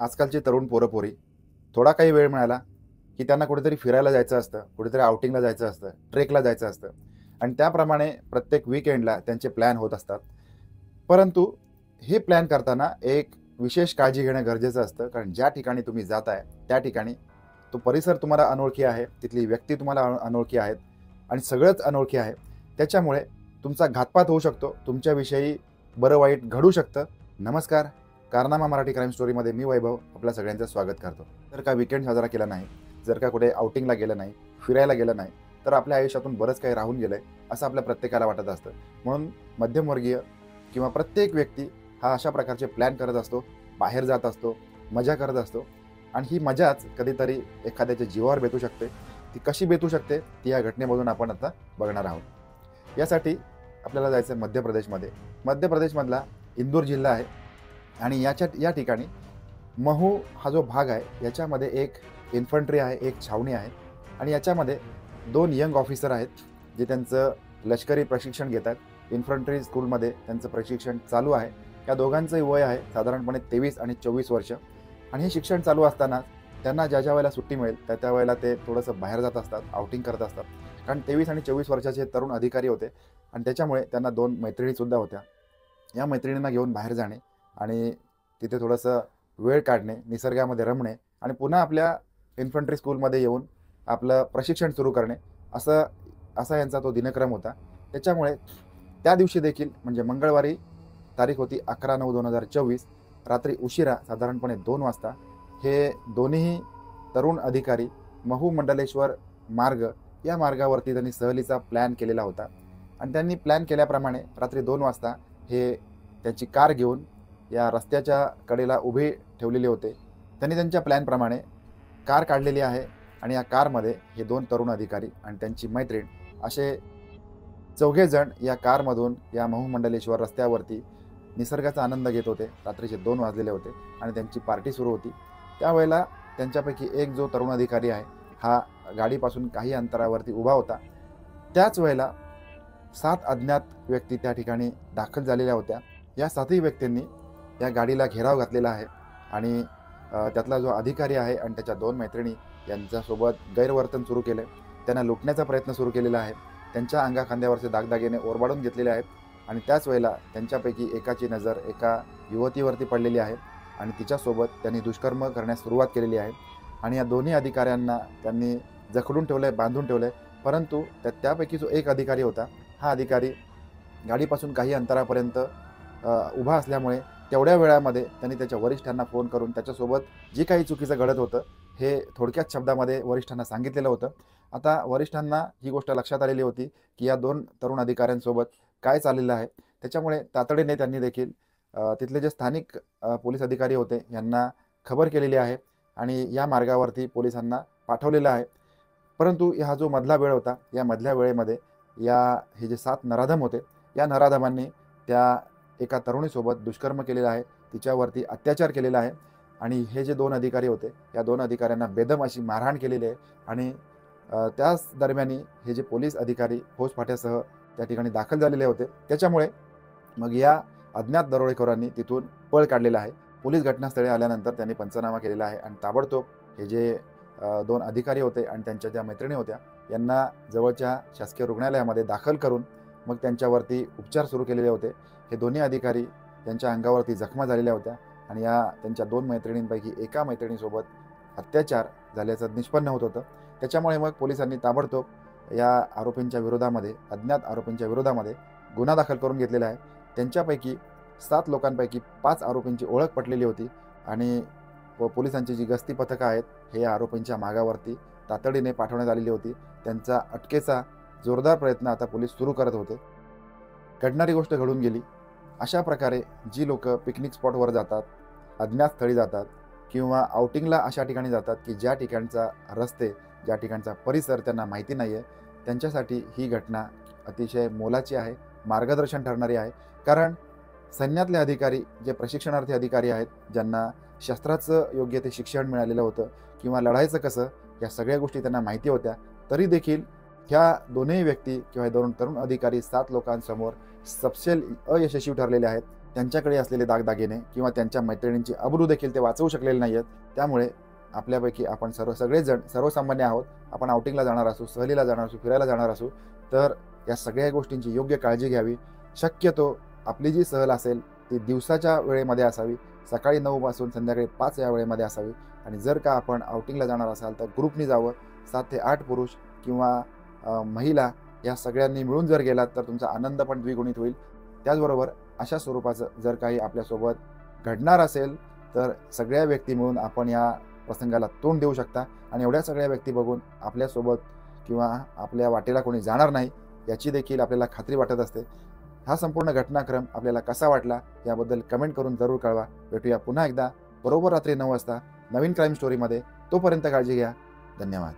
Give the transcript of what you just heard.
आजकालची तरुण पोरं-पोरी थोडा काही वेळ मिळाला, की त्यांना कुठेतरी फिरायला जायचं असतं, कुठेतरी आउटिंगला जायचं असतं, ट्रेकला जायचं असतं आणि त्याप्रमाणे प्रत्येक वीकेंडला त्यांचे प्लॅन होत असतात. परंतु हे प्लॅन करताना एक विशेष काळजी घेणं गरजेचं असतं. कारण ज्या ठिकाणी तुम्ही जाताय, त्या ठिकाणी तो परिसर तुम्हाला अनोळखी आहे, तिथली व्यक्ती तुम्हाला अनोळखी आहेत आणि सगळंच अनोळखी आहे. त्याच्यामुळे तुमचा घातपात होऊ शकतो. तुमच्याविषयी बरं-वाईट घडू शकतं. नमस्कार, कारनामा मराठी क्राईम स्टोरीमध्ये मी वैभव आपल्या सगळ्यांचं स्वागत करतो. जर का वीकेंड साजरा केला नाही, जर का कुठे आउटिंगला गेलं नाही, फिरायला गेलं नाही, तर आपल्या आयुष्यातून बरंच काही राहून गेलंय असं आपल्या प्रत्येकाला वाटत असतं. म्हणून मध्यमवर्गीय किंवा प्रत्येक व्यक्ती हा अशा प्रकारचे प्लॅन करत असतो, बाहेर जात असतो, मजा करत असतो आणि ही मजाच कधीतरी एखाद्याच्या जीवावर बेतू शकते. ती कशी बेतू शकते ती या घटनेमधून आपण आता बघणार आहोत. यासाठी आपल्याला जायचं आहे मध्य प्रदेशमध्ये. मध्य प्रदेशमधला इंदूर जिल्हा आहे आणि या ठिकाणी महू हा जो भाग आहे याच्यामध्ये एक इन्फंट्री आहे, एक छावणी आहे आणि याच्यामध्ये 2 यंग ऑफिसर आहेत जे त्यांचं लष्करी प्रशिक्षण घेत आहेत. इन्फंट्री स्कूलमध्ये त्यांचं प्रशिक्षण चालू आहे. या दोघांचंही वय आहे साधारणपणे 23 आणि 24 वर्ष आणि हे शिक्षण चालू असताना त्यांना ज्या वेळेला सुट्टी मिळेल त्या वेळेला ते थोडंसं बाहेर जात असतात, आउटिंग करत असतात. कारण 23 आणि 24 वर्षाचे तरुण अधिकारी होते आणि त्याच्यामुळे त्यांना 2 मैत्रिणीसुद्धा होत्या. या मैत्रिणींना घेऊन बाहेर जाणे आणि तिथे थोडंसं वेळ काढणे, निसर्गामध्ये रमणे आणि पुन्हा आपल्या इन्फंट्री स्कूलमध्ये येऊन आपलं प्रशिक्षण सुरू करणे असं असा यांचा तो दिनक्रम होता. त्याच्यामुळे त्या दिवशी देखील म्हणजे मंगळवारी तारीख होती 11/9/2024 रात्री उशिरा साधारणपणे 2 वाजता हे दोन्हीही तरुण अधिकारी महू मंडलेश्वर मार्ग या मार्गावरती त्यांनी सहलीचा प्लॅन केलेला होता आणि त्यांनी प्लॅन केल्याप्रमाणे रात्री 2 वाजता हे त्यांची कार घेऊन या रस्त्याच्या कडेला उभे ठेवलेले होते. त्यांनी त्यांच्या प्लॅनप्रमाणे कार काढलेली आहे आणि या कारमध्ये हे 2 तरुण अधिकारी आणि त्यांची मैत्रीण असे 4घे जण या कारमधून या महू मंडलेश्वर रस्त्यावरती निसर्गाचा आनंद घेत होते. रात्रीचे 2 वाजलेले होते आणि त्यांची पार्टी सुरू होती. त्यावेळेला त्यांच्यापैकी एक जो तरुण अधिकारी आहे हा गाडीपासून काही अंतरावरती उभा होता. त्याच वेळेला 7 अज्ञात व्यक्ती त्या ठिकाणी दाखल झालेल्या होत्या. या 7ही व्यक्तींनी या गाडीला घेराव घातलेला आहे आणि त्यातला जो अधिकारी आहे आणि त्याच्या 2 मैत्रिणी यांच्यासोबत गैरवर्तन सुरू केलं. त्यांना लुटण्याचा प्रयत्न सुरू केलेला आहे. त्यांच्या अंगाखांद्यावरचे दागदागिने ओरबाडून घेतलेले आहेत आणि त्याच वेळेला त्यांच्यापैकी एकाची नजर एका युवतीवरती पडलेली आहे आणि तिच्यासोबत त्यांनी दुष्कर्म करण्यास सुरुवात केलेली आहे आणि या दोन्ही अधिकाऱ्यांना त्यांनी जखडून ठेवलं आहे, बांधून ठेवलं आहे. परंतु त्यापैकी जो एक अधिकारी होता हा अधिकारी गाडीपासून काही अंतरापर्यंत उभा असल्यामुळे तेवढ्या वेळामध्ये त्यांनी त्याच्या वरिष्ठांना फोन करून त्याच्यासोबत जे काही चुकीचं घडत होतं हे थोडक्यात शब्दामध्ये वरिष्ठांना सांगितलेलं होतं. आता वरिष्ठांना ही गोष्ट लक्षात आलेली होती की या 2 तरुण अधिकाऱ्यांसोबत काय चाललेलं आहे. त्याच्यामुळे तातडीने त्यांनी देखील तिथले जे स्थानिक पोलीस अधिकारी होते यांना खबर केलेली आहे आणि या मार्गावरती पोलिसांना पाठवलेलं आहे. परंतु हा जो मधला वेळ होता या मधल्या वेळेमध्ये हे जे 7 नराधम होते या नराधमांनी त्या एका तरुणीसोबत दुष्कर्म केलेलं आहे, तिच्यावरती अत्याचार केलेला आहे आणि हे जे 2 अधिकारी होते या 2 अधिकाऱ्यांना बेदम अशी मारहाण केलेली आहे आणि त्याच दरम्यानी हे जे पोलीस अधिकारी फौजफाट्यासह त्या ठिकाणी दाखल झालेले होते. त्याच्यामुळे मग या अज्ञात दरोडेखोरांनी तिथून पळ काढलेला आहे. पोलीस घटनास्थळी आल्यानंतर त्यांनी पंचनामा केलेला आहे आणि ताबडतोब हे जे 2 अधिकारी होते आणि त्यांच्या ज्या मैत्रिणी होत्या यांना जवळच्या शासकीय रुग्णालयामध्ये दाखल करून मग त्यांच्यावरती उपचार सुरू केलेले होते. हे दोन्ही अधिकारी त्यांच्या अंगावरती जखमा झालेल्या होत्या आणि त्यांच्या 2 मैत्रिणींपैकी एका मैत्रिणीसोबत अत्याचार झाल्याचं निष्पन्न होत होतं. त्याच्यामुळे मग पोलिसांनी ताबडतोब या आरोपींच्या विरोधामध्ये अज्ञात आरोपींच्या विरोधामध्ये गुन्हा दाखल करून घेतलेला आहे. त्यांच्यापैकी 7 लोकांपैकी 5 आरोपींची ओळख पटलेली होती आणि पोलिसांची जी गस्ती पथकं आहेत हे या आरोपींच्या मागावरती तातडीने पाठवण्यात आलेली होती. त्यांचा अटकेचा जोरदार प्रयत्न आता पोलीस सुरू करत होते. घडणारी गोष्ट घडून गेली. अशा प्रकारे जी लोक पिकनिक स्पॉटवर जातात, अज्ञात स्थळी जातात किंवा आउटिंगला अशा ठिकाणी जातात की ज्या ठिकाणचा रस्ते, ज्या ठिकाणचा परिसर त्यांना माहिती नाही आहे, त्यांच्यासाठी ही घटना अतिशय मोलाची आहे, मार्गदर्शन ठरणारी आहे. कारण सैन्यातले अधिकारी जे प्रशिक्षणार्थी अधिकारी आहेत, ज्यांना शस्त्राचं योग्य ते शिक्षण मिळालेलं होतं किंवा लढायचं कसं या सगळ्या गोष्टी त्यांना माहिती होत्या, तरी देखील ह्या दोन्ही व्यक्ती किंवा 2 तरुण अधिकारी 7 लोकांसमोर सपशेल अयशस्वी ठरलेले आहेत. त्यांच्याकडे असलेले दागदागिने किंवा त्यांच्या मैत्रिणींची अब्रू देखील ते वाचवू शकलेले नाही आहेत. त्यामुळे आपल्यापैकी आपण सगळेच सर्वसामान्य आहोत. आपण आउटिंगला जाणार असू, सहलीला जाणार असू, फिरायला जाणार असू, तर या सगळ्या गोष्टींची योग्य काळजी घ्यावी. शक्यतो आपली जी सहल असेल ती दिवसाच्या वेळेमध्ये असावी, सकाळी 9 पासून संध्याकाळी 5 या वेळेमध्ये असावी. आणि जर का आपण आउटिंगला जाणार असाल तर ग्रुपनी जावं. 7 ते 8 पुरुष किंवा महिला या सगळ्यांनी मिळून जर गेलात तर तुमचा आनंद पण द्विगुणित होईल. त्याचबरोबर अशा स्वरूपाचं जर काही आपल्यासोबत घडणार असेल तर सगळ्या व्यक्ती मिळून आपण या प्रसंगाला तोंड देऊ शकता. आणि एवढ्या सगळ्या व्यक्ती बघून आपल्यासोबत किंवा आपल्या वाटेला कोणी जाणार नाही याची देखील आपल्याला खात्री वाटत असते. हा संपूर्ण घटनाक्रम आपल्याला कसा वाटला याबद्दल कमेंट करून जरूर कळवा. भेटूया पुन्हा एकदा बरोबर रात्री 9 वाजता नवीन क्राईम स्टोरीमध्ये. तोपर्यंत काळजी घ्या. धन्यवाद.